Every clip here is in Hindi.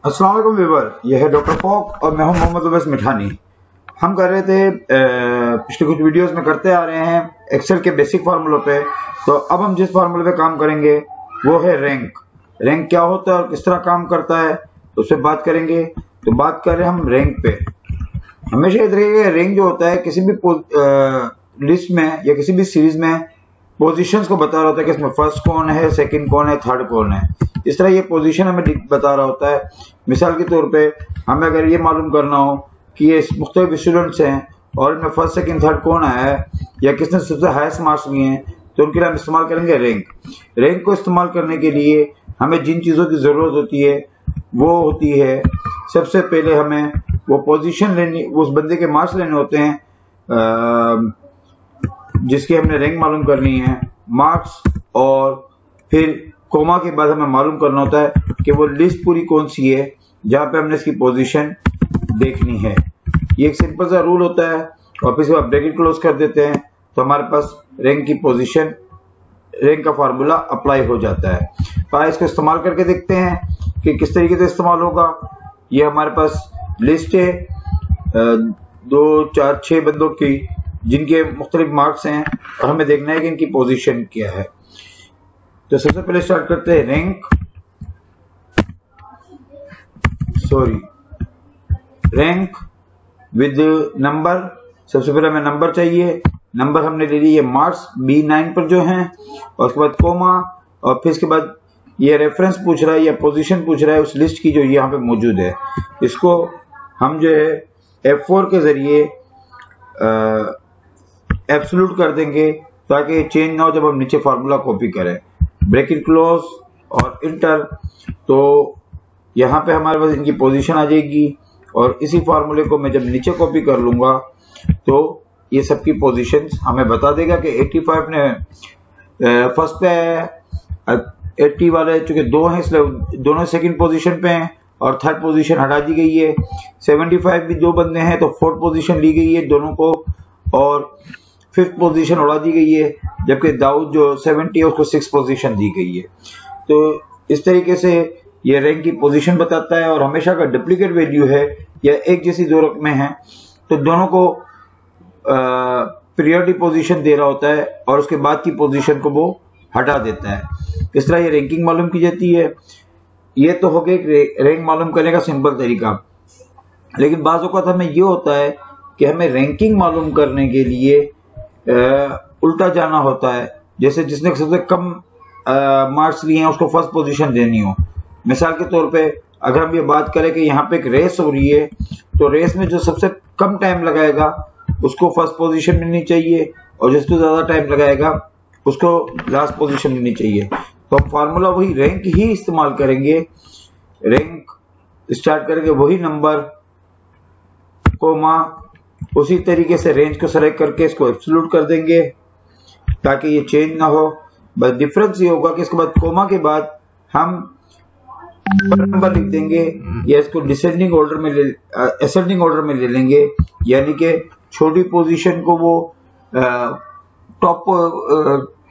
अस्सलाम वालेकुम व्यूअर, यह है डॉक्टर फॉक और मैं हूं मोहम्मद उवैस मिठानी। हम कर रहे थे पिछले कुछ वीडियोस में करते आ रहे हैं एक्सेल के बेसिक फार्मूलों पे। तो अब हम जिस फार्मूले पे काम करेंगे वो है रैंक। रैंक क्या होता है और किस तरह काम करता है तो उससे बात करेंगे। तो बात कर रहे हैं हम रैंक पे। हमेशा याद रखिएगा रैंक जो होता है किसी भी लिस्ट में या किसी भी सीरीज में पोजीशंस को बता रहा होता है कि इसमें फर्स्ट कौन है, सेकंड कौन है, थर्ड कौन है। इस तरह ये पोजीशन हमें बता रहा होता है। मिसाल के तौर पे हमें अगर ये मालूम करना हो कि ये मुख्तलिफ स्टूडेंट्स हैं और इनमें फर्स्ट सेकंड थर्ड कौन आया है या किसने सबसे हाईएस्ट मार्क्स लिए हैं, तो उनके लिए हम इस्तेमाल करेंगे रैंक। रैंक को इस्तेमाल करने के लिए हमें जिन चीज़ों की ज़रूरत होती है वो होती है, सबसे पहले हमें वो पोजीशन लेनी, उस बंदे के मार्क्स लेने होते हैं जिसकी हमने रैंक मालूम करनी है, मार्क्स, और फिर कोमा के बाद हमें मालूम करना होता है कि वो लिस्ट पूरी कौन सी है जहाँ पे हमने इसकी पोजीशन देखनी है। ये एक सिंपल सा रूल होता है और फिर आप ब्रैकेट क्लोज कर देते हैं तो हमारे पास रैंक की पोजीशन, रैंक का फार्मूला अप्लाई हो जाता है। तो आइए इसको इस्तेमाल करके देखते हैं कि किस तरीके से इस्तेमाल होगा। ये हमारे पास लिस्ट है 2 4 6 बंदों की जिनके मुख्तलिफ मार्क्स हैं और हमें देखना है कि इनकी पोजीशन क्या है। तो सबसे पहले स्टार्ट करते हैं रैंक विद नंबर। सबसे पहले हमें नंबर चाहिए। नंबर हमने ले लिए मार्क्स B9 पर जो हैं, और उसके बाद कोमा, और फिर इसके बाद ये रेफरेंस पूछ रहा है या पोजीशन पूछ रहा है उस लिस्ट की जो यहाँ पे मौजूद है। इसको हम जो है F4 के जरिए एब्सोल्यूट कर देंगे ताकि ये चेंज ना हो जब हम नीचे फार्मूला कॉपी करें। ब्रैकेट क्लोज और इंटर। तो यहाँ पे हमारे पास इनकी पोजीशन आ जाएगी और इसी फार्मूले को मैं जब नीचे कॉपी कर लूंगा तो ये सबकी पोजीशंस हमें बता देगा कि 85 ने फर्स्ट पे है, 80 वाले चूंकि 2 हैं इसलिए दोनों सेकंड पोजीशन पे हैं और थर्ड पोजीशन हटा दी गई है। 75 भी 2 बंदे हैं तो फोर्थ पोजीशन ली गई है दोनों को, और फिफ्थ पोजीशन उड़ा दी गई है, जबकि दाऊद जो 70 है उसको 6th पोजीशन दी गई है। तो इस तरीके से ये रैंक की पोजीशन बताता है। और हमेशा का डुप्लीकेट वैल्यू है या एक जैसी 2 रकमें हैं तो दोनों को पीरियडिक पोजीशन दे रहा होता है और उसके बाद की पोजीशन को वो हटा देता है। इस तरह ये रैंकिंग मालूम की जाती है। ये तो हो गया रैंक मालूम करने का सिंपल तरीका। लेकिन बाज़ औक़ात हमें ये होता है कि हमें रैंकिंग मालूम करने के लिए उल्टा जाना होता है। जैसे जिसने सबसे कम मार्क्स लिए हैं उसको फर्स्ट पोजीशन देनी हो। मिसाल के तौर पे अगर हम ये बात करें कि यहाँ पे एक रेस हो रही है तो रेस में जो सबसे कम टाइम लगाएगा उसको फर्स्ट पोजीशन मिलनी चाहिए और जिसको ज्यादा टाइम लगाएगा उसको लास्ट पोजीशन मिलनी चाहिए। तो हम फार्मूला वही रैंक ही इस्तेमाल करेंगे। रैंक स्टार्ट करेंगे वही नंबर, कोमा, उसी तरीके से रेंज को सेलेक्ट करके इसको एब्सोल्यूट कर देंगे ताकि ये चेंज ना हो। बस डिफरेंस ये होगा कि इसके बाद कोमा के बाद हम नंबर लिख देंगे या इसको डिसेंडिंग ऑर्डर में असेंडिंग ऑर्डर में ले लेंगे, यानी कि छोटी पोजीशन को वो टॉप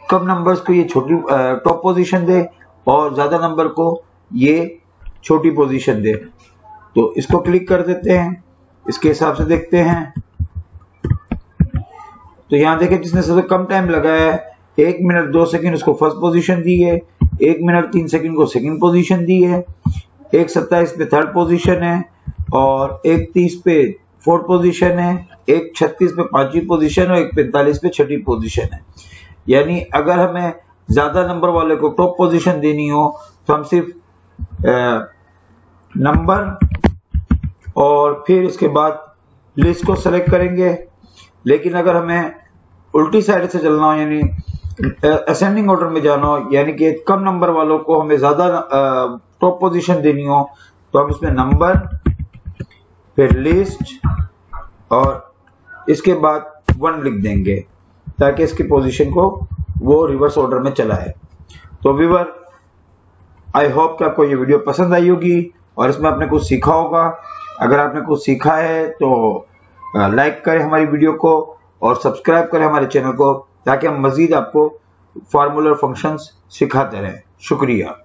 कम नंबर्स को ये छोटी टॉप पोजीशन दे और ज्यादा नंबर को ये छोटी पोजीशन दे। तो इसको क्लिक कर देते हैं, इसके हिसाब से देखते हैं। तो यहाँ देखें जिसने सबसे कम टाइम लगाया है 1 मिनट 2 सेकंड उसको फर्स्ट पोजीशन दी है, 1 मिनट 3 सेकंड को सेकंड पोजीशन दी है, 1:27 पे थर्ड पोजीशन है और 1:30 पे फोर्थ पोजीशन है, 1:36 पे 5वीं पोजीशन और 1:45 पे 6ठी पोजीशन है। यानी अगर हमें ज्यादा नंबर वाले को टॉप पोजीशन देनी हो तो हम सिर्फ नंबर और फिर इसके बाद लिस्ट को सेलेक्ट करेंगे। लेकिन अगर हमें उल्टी साइड से चलना हो यानी असेंडिंग ऑर्डर में जाना हो, यानी कि कम नंबर वालों को हमें ज्यादा टॉप पोजीशन देनी हो, तो हम इसमें नंबर फिर लिस्ट और इसके बाद 1 लिख देंगे ताकि इसकी पोजीशन को वो रिवर्स ऑर्डर में चलाए। तो व्यूअर, आई होप कि आपको ये वीडियो पसंद आई होगी और इसमें आपने कुछ सीखा होगा। अगर आपने कुछ सीखा है तो लाइक करें हमारी वीडियो को और सब्सक्राइब करें हमारे चैनल को ताकि हम मजीद आपको फार्मूला फंक्शंस सिखाते रहें। शुक्रिया।